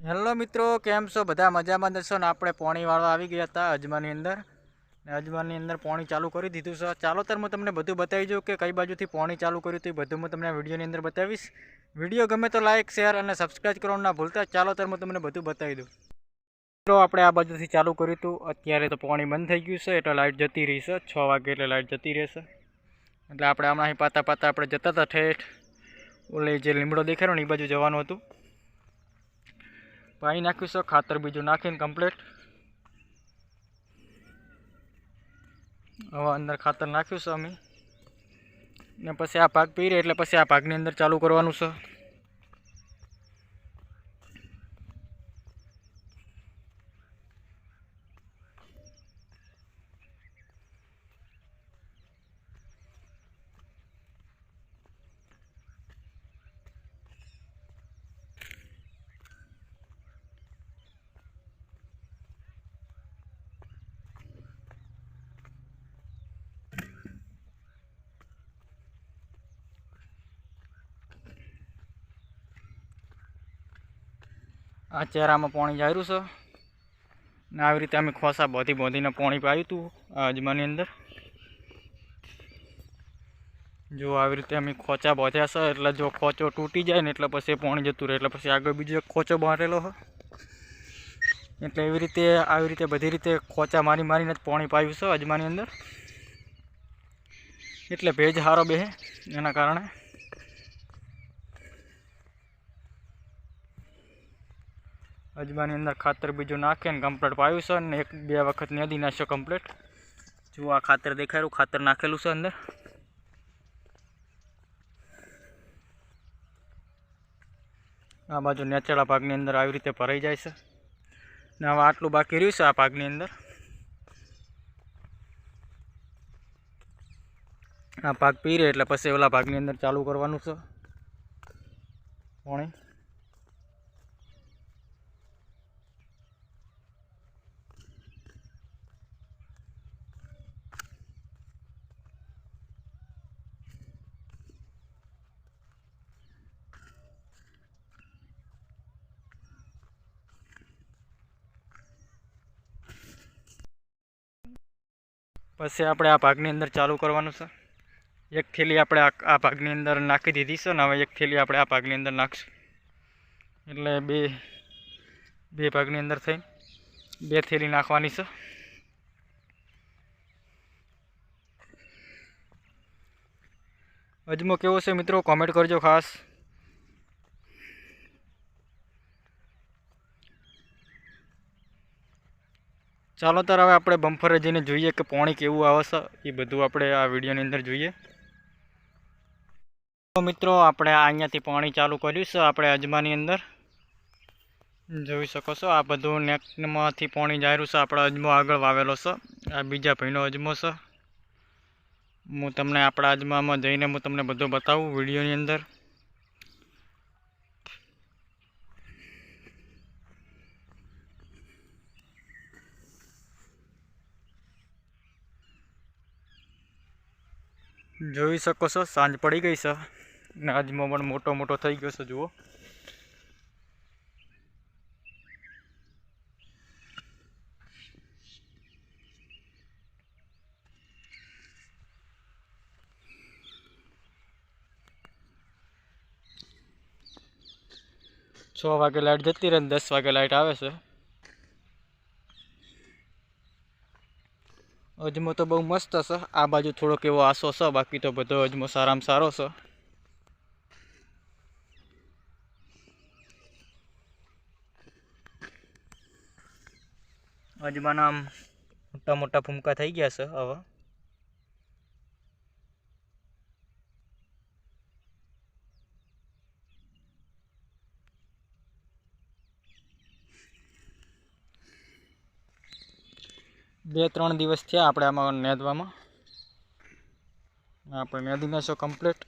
Hello મિત્રો, કેમ છો? બધા મજામાં જશો ને? આપણે પોણી વાળવા આવી ગયા હતા અજમાની અંદર ને અજમાની અંદર પોણી ચાલુ કરી દીધું છે. ચાલો ત્યારે હું તમને બધું બતાવી દઉં કે કઈ બાજુથી પોણી ચાલુ કર્યું હતું એ બધું હું તમને આ વિડીયોની અંદર બતાવીશ. વિડીયો ગમે તો લાઇક, શેર અને સબસ્ક્રાઈબ કરવાનું ના ભૂલતા. ચાલો ત્યારે હું તમને બધું બતાવી દઉં. મિત્રો આપણે આ બાજુથી ચાલુ કર્યું હતું. અત્યારે તો પોણી બંધ થઈ ગયું છે એટલે લાઇટ જતી રહી છે. 6 વાગે એટલે લાઇટ જતી રહેશે. એટલે આપણે હમણાં અહીં પાતા આપણે જતા હતા ઠેઠ ઓલે જે લીમડો દેખાડો ને એ બાજુ જવાનું હતું. પાણી નાખ્યું છે, ખાતર બીજું નાખીને કમ્પ્લીટ. હવે અંદર ખાતર નાખ્યું છે અમે ને પછી આ ભાગ પીરે એટલે પછી આ ભાગની અંદર ચાલુ કરવાનું છે. આ ચહેરામાં પાણી જાર્યું છે ને આવી રીતે અમે ખોસા બોધીને પાણી પાયું હતું આ અજમાની અંદર. જો આવી રીતે અમે ખોચા બોધ્યા છે એટલે જો ખોચો તૂટી જાય ને એટલે પછી પાણી જતું રહે એટલે પછી આગળ બીજો એક ખોચો બાંધેલો છે. એટલે આવી રીતે બધી રીતે ખોચા મારીને જ પાણી પાયું છે અજમાની અંદર. એટલે ભેજ સારો બેસે એના કારણે. અજમાની અંદર ખાતર બીજું નાખીને કમ્પ્લીટ પાયું છે અને 1-2 વખત નેદી નાખ્યો કમ્પ્લીટ. જો આ ખાતર દેખાયું, ખાતર નાખેલું છે અંદર. આ બાજુ નેચેલા ભાગની અંદર આવી રીતે ભરાઈ જાય છે ને હવે આટલું બાકી રહ્યું છે આ ભાગની અંદર. આ ભાગ પીરે એટલે પછી ઓલા ભાગની અંદર ચાલુ કરવાનું છે પાણી. પછી આપણે આ ભાગની અંદર ચાલુ કરવાનું છે. એક થેલી આપણે આ ભાગની અંદર નાખી દીધી છે ને હવે એક થેલી આપણે આ ભાગની અંદર નાખશું. એટલે બે ભાગની અંદર થઈ 2 થેલી નાખવાની છે. અજમો કેવો છે મિત્રો કોમેન્ટ કરજો ખાસ. ચાલો ત્યારે હવે આપણે બમ્ફરે જઈને જોઈએ કે પાણી કેવું આવે છે એ બધું આપણે આ વિડીયોની અંદર જોઈએ. તો મિત્રો આપણે અહીંયાથી પાણી ચાલુ કર્યું છે આપણે અજમાની અંદર. જોઈ શકો છો આ બધું નેકમાંથી પાણી જાર્યું છે. આપણો અજમો આગળ વાવેલો છે. આ બીજા ભાઈનો અજમો છે. હું તમને આપણા અજમામાં જઈને હું તમને બધું બતાવું વિડીયોની અંદર. જોઈ શકો છો સાંજ પડી ગઈ છે ને અજમો પણ મોટો થઈ ગયો છે. જુઓ છ વાગે લાઇટ જતી રહે 10 વાગે લાઇટ આવે છે. અજમો તો બહુ મસ્ત છે. આ બાજુ થોડોક એવો આસો છે, બાકી તો બધો અજમો સારામાં સારો છે. અજમાના આમ મોટા ફૂમકા થઈ ગયા છે હવે. બે 3 દિવસ થયા આપણે આમાં નેદવામાં. આપણે નેદી નાખો કમ્પ્લીટ.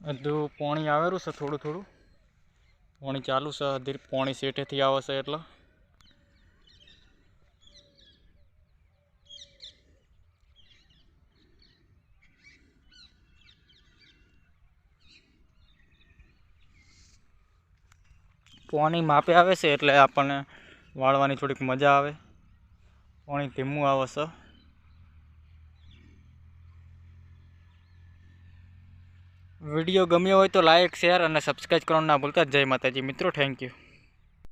બધું પાણી આવેલું છે, થોડું પાણી ચાલુ છે. પાણી શેઠેથી આવે છે એટલે પાણી માપે આવે છે એટલે આપણને વાળવાની થોડીક મજા આવે. પાણી ધીમું આવે છે. વિડીયો ગમ્યો હોય તો લાઇક, શેર અને સબસ્ક્રાઈબ કરવાનું ના ભૂલતા. જય માતાજી મિત્રો, થેન્ક યુ.